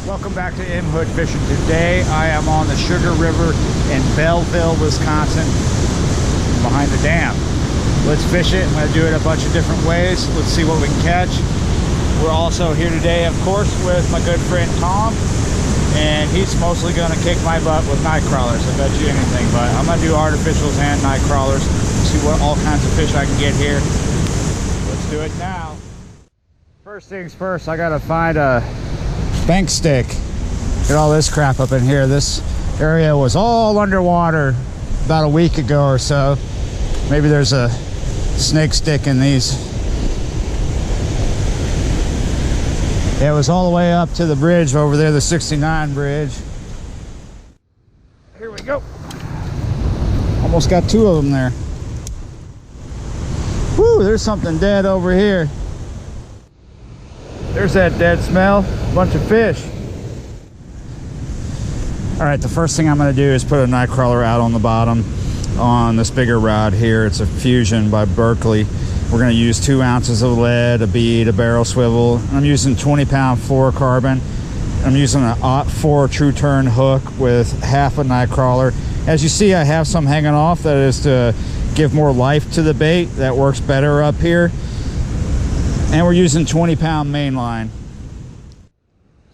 Welcome back to M Hood Fishing. Today I am on the Sugar River in Bellville, Wisconsin, behind the dam. Let's fish it. I'm going to do it a bunch of different ways. Let's see what we can catch. We're also here today, of course, with my good friend Tom, and he's mostly going to kick my butt with night crawlers. I bet you anything, but I'm going to do artificials and night crawlers. See what all kinds of fish I can get here. Let's do it now. First things first, I got to find a bank stick. Get all this crap up in here. This area was all underwater about a week ago or so. Maybe there's a snake stick in these. Yeah, it was all the way up to the bridge over there, the 69 bridge. Here we go. Almost got two of them there. Woo, there's something dead over here. There's that dead smell. Bunch of fish. All right, the first thing I'm going to do is put a night crawler out on the bottom on this bigger rod here. It's a Fusion by Berkeley. We're going to use 2 ounces of lead, a bead, a barrel swivel. I'm using 20-pound fluorocarbon. I'm using an /4 true turn hook with half a night crawler. As you see, I have some hanging off. That is to give more life to the bait. That works better up here. And we're using 20-pound main line.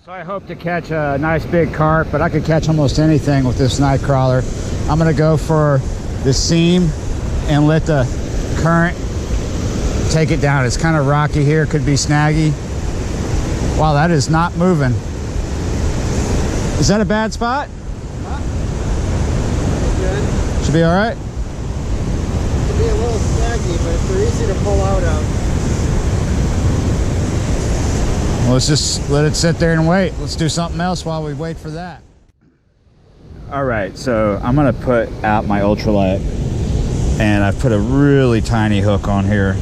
So I hope to catch a nice big carp, but I could catch almost anything with this night crawler. I'm going to go for the seam and let the current take it down. It's kind of rocky here, could be snaggy. Wow, that is not moving. Is that a bad spot? Huh? Good. Should be all right. Could be a little snaggy, but they're easy to pull out of. Well, let's just let it sit there and wait. Let's do something else while we wait for that. All right, so I'm gonna put out my ultralight, and I've put a really tiny hook on here,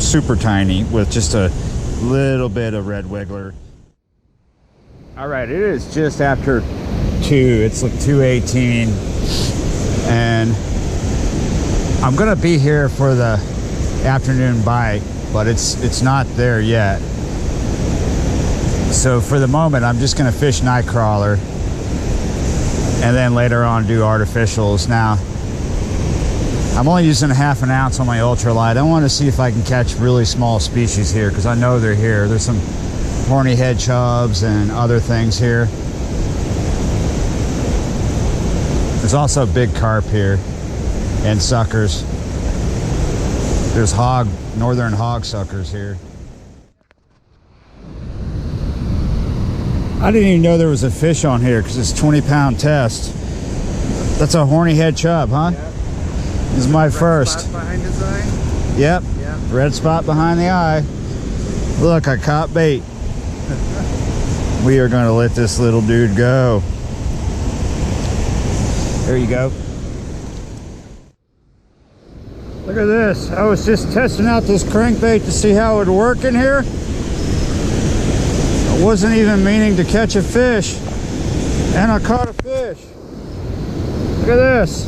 super tiny, with just a little bit of red wiggler. All right, it is just after 2. It's like 2:18, and I'm gonna be here for the afternoon bite, but it's not there yet. So for the moment, I'm just gonna fish night crawler, and then later on do artificials. Now, I'm only using half an ounce on my ultralight. I want to see if I can catch really small species here, because I know they're here. There's some horny head chubs and other things here. There's also big carp here and suckers. There's northern hog suckers here. I didn't even know there was a fish on here because it's 20-pound test. That's a horny head chub, huh? Yep. This is my first. Spot behind his eye? Yep. Yep. Red spot behind the eye. Look, I caught bait. We are going to let this little dude go. There you go. Look at this. I was just testing out this crankbait to see how it would work in here. I wasn't even meaning to catch a fish, and I caught a fish. Look at this.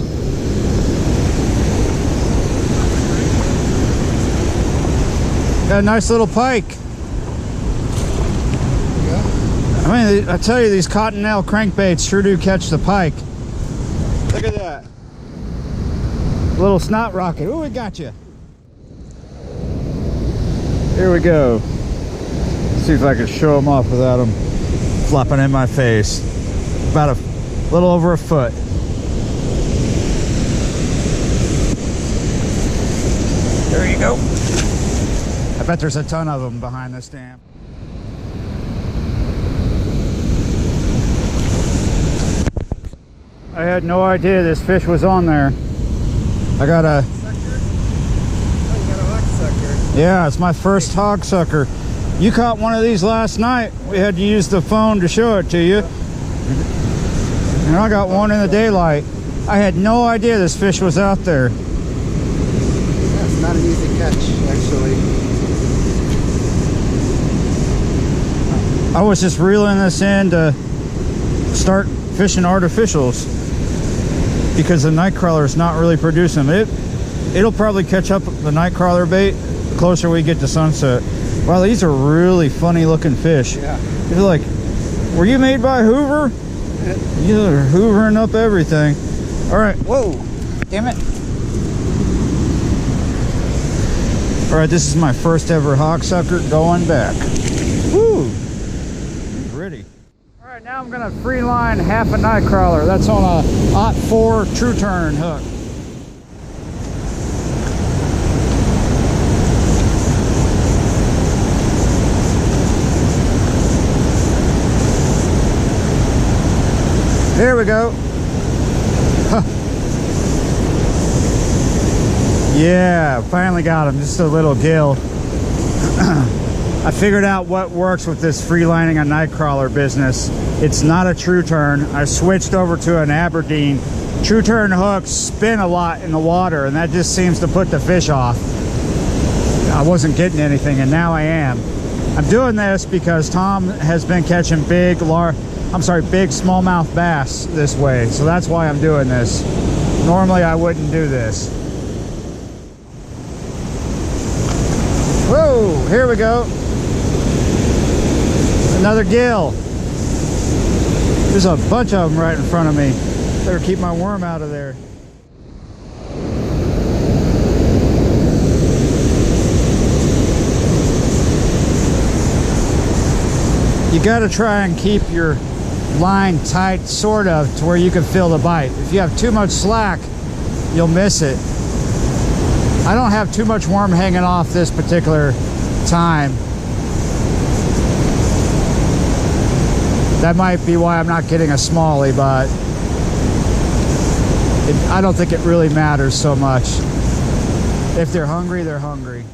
Got a nice little pike. I mean, I tell you, these cottonelle crankbaits sure do catch the pike. Look at that. Little snot rocket. Oh, we got you. Here we go. See if I can show them off without them flopping in my face. About a little over a foot. There you go. I bet there's a ton of them behind this dam. I had no idea this fish was on there. I got a... Sucker? Oh, you got a hog sucker. Yeah, it's my first hog sucker. You caught one of these last night. We had to use the phone to show it to you. And I got one in the daylight. I had no idea this fish was out there. Yeah, it's not an easy catch, actually. I was just reeling this in to start fishing artificials because the night crawler is not really producing them. It'll probably catch up the night crawler bait the closer we get to sunset. Wow, these are really funny looking fish. Yeah. They're like Were you made by Hoover? You're hoovering up everything. All right. Whoa. Damn it. All right, this is my first ever hog sucker going back. Woo. Pretty. All right, now I'm gonna free line half a night crawler. That's on a OT4 true turn hook. There we go. Huh. Yeah, finally got him. Just a little gill. I figured out what works with this free lining a night crawler business. It's not a true turn. I switched over to an Aberdeen. True turn hooks spin a lot in the water, and that just seems to put the fish off. I wasn't getting anything, and now I am. I'm doing this because Tom has been catching big smallmouth bass this way, so that's why I'm doing this. Normally I wouldn't do this. Whoa, here we go. Another gill. There's a bunch of them right in front of me. Better keep my worm out of there. You gotta try and keep your line tight, sort of, to where you can feel the bite. If you have too much slack, you'll miss it. I don't have too much worm hanging off this particular time. That might be why I'm not getting a smallie, but I don't think it really matters so much. If they're hungry, they're hungry.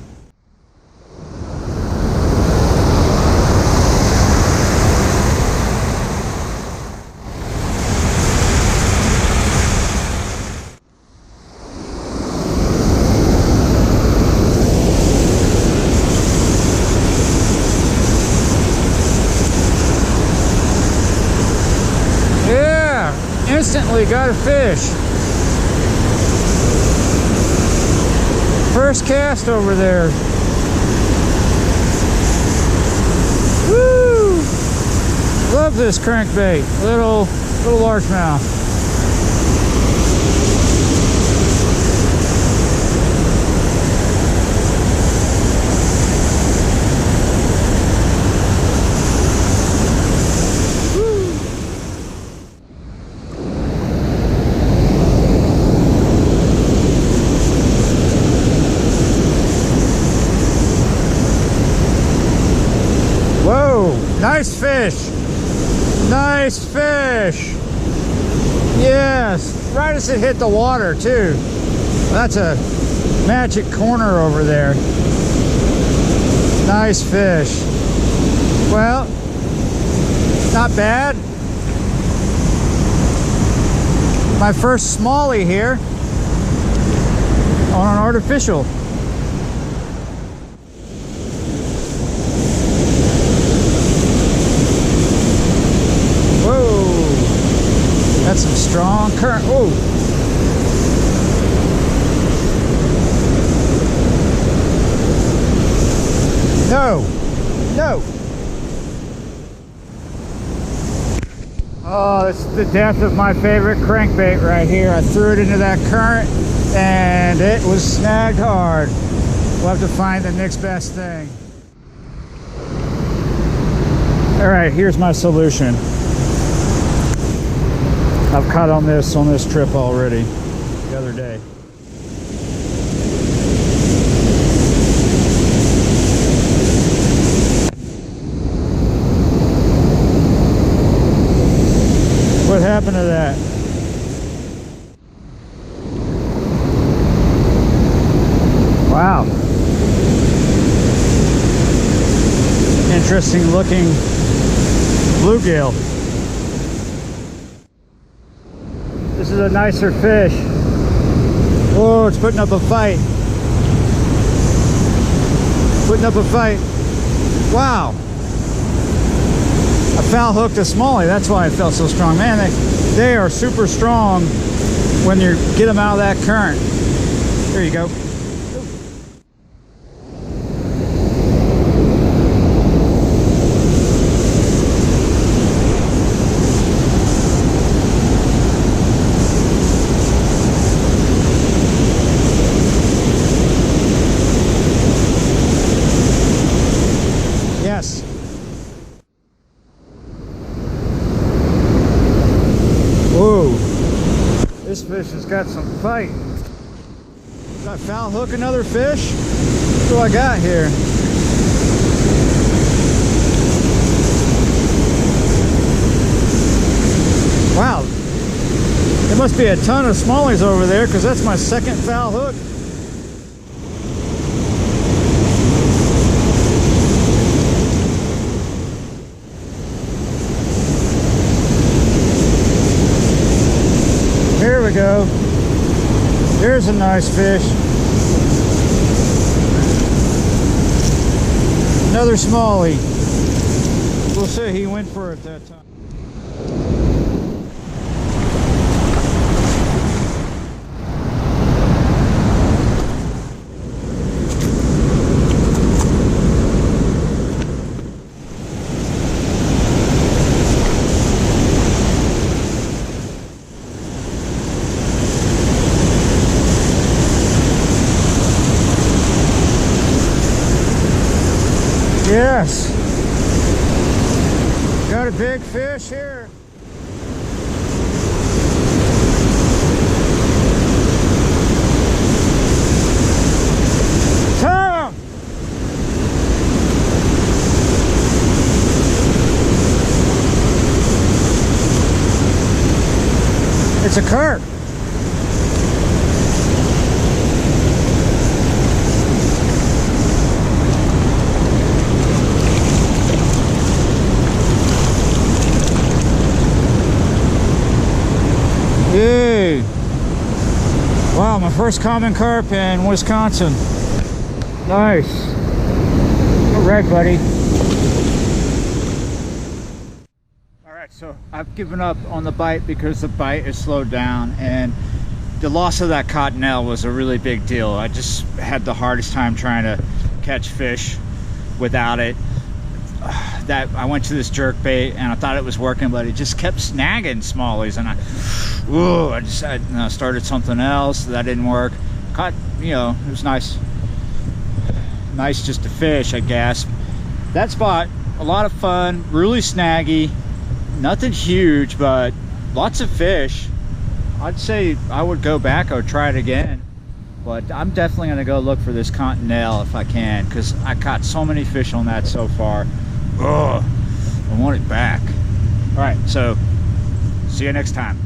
Instantly got a fish. First cast over there. Woo! Love this crankbait. Little largemouth. Nice fish. Nice fish. Yes, right as it hit the water too. That's a magic corner over there. Nice fish. Well, not bad. My first smallie here on an artificial. That's some strong current. Oh, no. Oh, this is the death of my favorite crankbait right here. I threw it into that current and it was snagged hard. We'll have to find the next best thing. All right, here's my solution. I've caught on this trip already the other day. What happened to that? Wow. Interesting looking bluegill. This is a nicer fish. Oh, it's putting up a fight. Putting up a fight. Wow. I foul hooked a smallie. That's why it felt so strong. Man, they are super strong when you get them out of that current. There you go. fish has got some fight. Did I foul hook another fish? What do I got here? Wow. There must be a ton of smallies over there because that's my second foul hook. Here we go. There's a nice fish. Another smallie. We'll see, he went for it that time. Yes. Got a big fish here. Tom! It's a carp. Yay! Wow, my first common carp in Wisconsin. Nice. All right, buddy. All right, so I've given up on the bite because the bite is slowed down, and the loss of that cottonelle was a really big deal. I just had the hardest time trying to catch fish without it. That I went to this jerk bait and I thought it was working, but it just kept snagging smallies, and I started something else that didn't work. Caught, you know, it was nice just to fish, I guess. That spot, a lot of fun, really snaggy, nothing huge, but lots of fish. I'd say I would go back or try it again, but I'm definitely gonna go look for this cottonelle if I can, because I caught so many fish on that so far. Ugh, I want it back. All right, so see you next time.